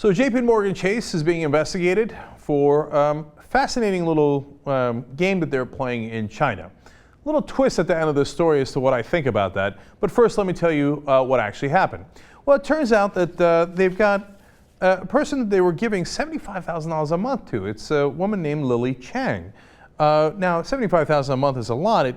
So JPMorgan Chase is being investigated for a fascinating little game that they're playing in China. A little twist at the end of this story as to what I think about that. But first, let me tell you what actually happened. Well, it turns out that they've got a person that they were giving $75,000 a month to. It's a woman named Lily Chang. Now, $75,000 a month is a lot. It,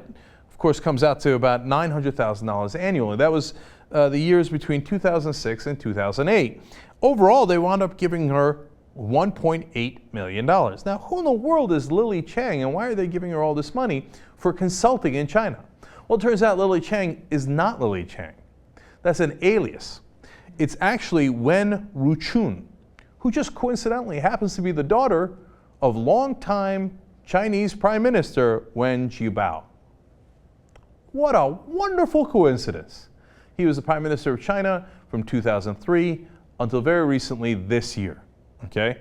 of course, comes out to about $900,000 annually. That was the years between 2006 and 2008. Overall, they wound up giving her $1.8 million. Now, who in the world is Lily Chang, and why are they giving her all this money for consulting in China? Well, it turns out Lily Chang is not Lily Chang. That's an alias. It's actually Wen Ruchun, who just coincidentally happens to be the daughter of longtime Chinese Prime Minister Wen Jiabao. What a wonderful coincidence. He was the Prime Minister of China from 2003 until very recently this year. Okay?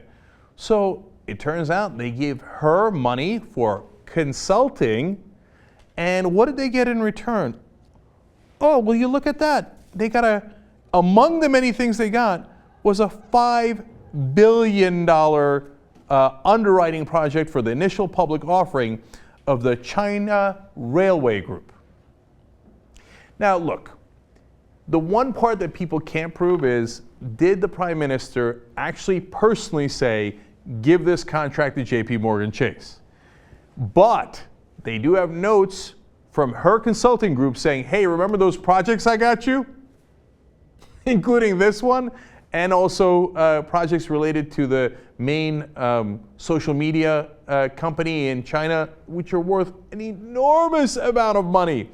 So it turns out they gave her money for consulting, and what did they get in return? Oh, well, you look at that. They got among the many things they got was a $5 billion underwriting project for the initial public offering of the China Railway Group. Now, look, the one part that people can't prove is, did the Prime Minister actually personally say, give this contract to JPMorgan Chase? But they do have notes from her consulting group saying, hey, remember those projects I got you? Including this one, and also projects related to the main social media company in China, which are worth an enormous amount of money.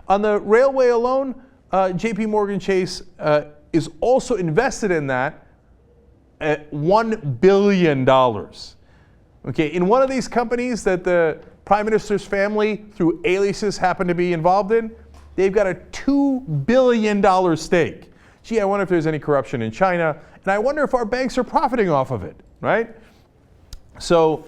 On the railway alone, JPMorgan Chase is also invested in that at $1 billion. Okay, in one of these companies that the Prime Minister's family, through aliases, happen to be involved in, they've got a $2 billion stake. Gee, I wonder if there's any corruption in China, and I wonder if our banks are profiting off of it, right? So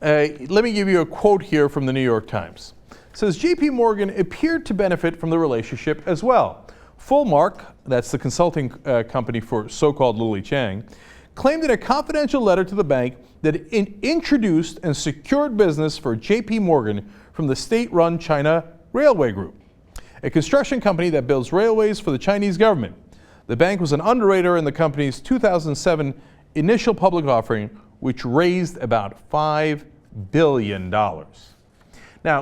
let me give you a quote here from the New York Times. It says, JP Morgan appeared to benefit from the relationship as well. Fullmark, that's the consulting company for so-called Lily Chang, claimed in a confidential letter to the bank that it introduced and secured business for JP Morgan from the state-run China Railway Group, a construction company that builds railways for the Chinese government. The bank was an underwriter in the company's 2007 initial public offering, which raised about $5 billion. Now,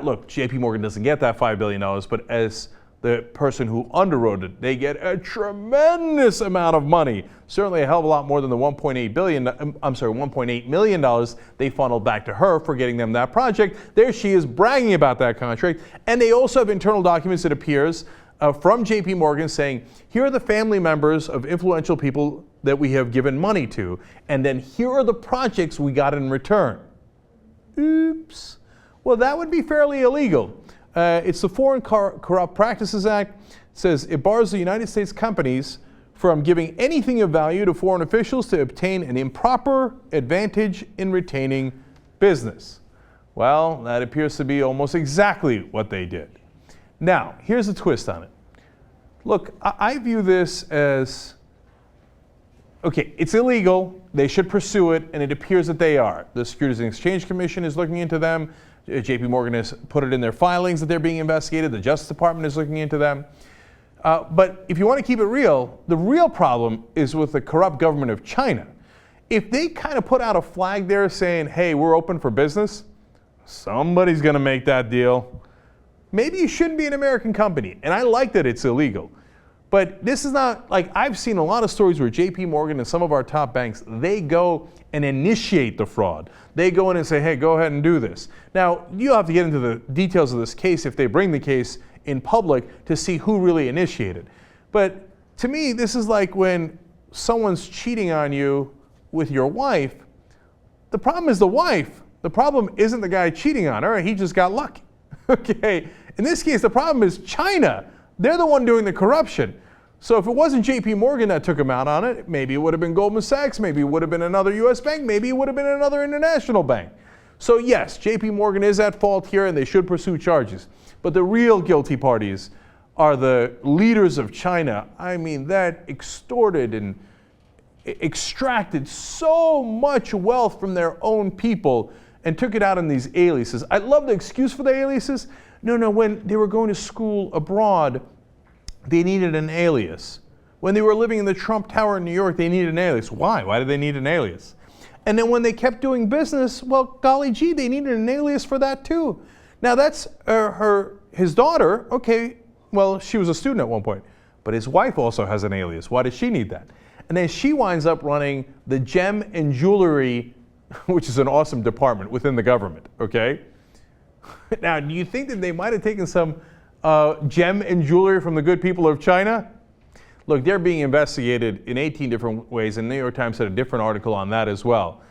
look, JP Morgan doesn't get that $5 billion, but as the person who underwrote it, they get a tremendous amount of money. Certainly a hell of a lot more than the $1.8 million they funneled back to her for getting them that project. There she is bragging about that contract. And they also have internal documents, it appears, from JP Morgan saying, here are the family members of influential people that we have given money to, and then here are the projects we got in return. Oops. Well, that would be fairly illegal. It's the Foreign Corrupt Practices Act. It says it bars the United States companies from giving anything of value to foreign officials to obtain an improper advantage in retaining business. Well, that appears to be almost exactly what they did. Now, here's a twist on it. Look, I view this as, okay, it's illegal, they should pursue it, and it appears that they are. The Securities and Exchange Commission is looking into them. JP Morgan has put it in their filings that they're being investigated. The Justice Department is looking into them. But if you want to keep it real, the real problem is with the corrupt government of China. If they kind of put out a flag there saying, hey, we're open for business, somebody's going to make that deal. Maybe you shouldn't be an American company. And I like that it's illegal. But this is not, like, I've seen a lot of stories where JP Morgan and some of our top banks, they go and initiate the fraud. They go in and say, hey, go ahead and do this. Now, you'll have to get into the details of this case if they bring the case in public to see who really initiated. But to me, this is like when someone's cheating on you with your wife. The problem is the wife. The problem isn't the guy cheating on her. He just got lucky. Okay. In this case, the problem is China. They're the one doing the corruption. So if it wasn't JP Morgan that took him out on it, maybe it would have been Goldman Sachs, maybe it would have been another US bank, maybe it would have been another international bank. So yes, JP Morgan is at fault here and they should pursue charges. But the real guilty parties are the leaders of China. I mean, that extorted and extracted so much wealth from their own people and took it out on these aliases. I love the excuse for the aliases. No, when they were going to school abroad, they needed an alias. When they were living in the Trump Tower in New York, they needed an alias. Why? Why did they need an alias? And then when they kept doing business, well, golly gee, they needed an alias for that too. Now that's his daughter. Okay, well, she was a student at one point, but his wife also has an alias. Why does she need that? And then she winds up running the gem and jewelry, which is an awesome department within the government, okay? Now, do you think that they might have taken some gem and jewelry from the good people of China? Look, they're being investigated in 18 different ways, and the New York Times had a different article on that as well.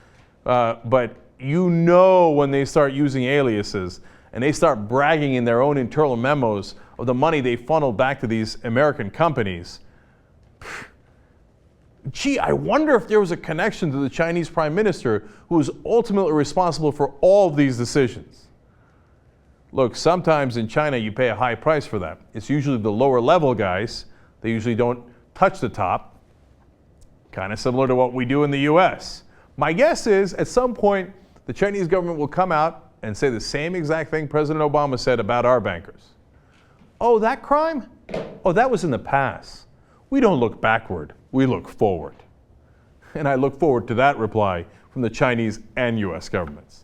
But you know when they start using aliases and they start bragging in their own internal memos of the money they funneled back to these American companies. Gee, I wonder if there was a connection to the Chinese Prime Minister who was ultimately responsible for all of these decisions. Look, sometimes in China you pay a high price for that. It's usually the lower level guys. They usually don't touch the top. Kind of similar to what we do in the US. My guess is at some point the Chinese government will come out and say the same exact thing President Obama said about our bankers. Oh, that crime? Oh, that was in the past. We don't look backward, we look forward. And I look forward to that reply from the Chinese and US governments.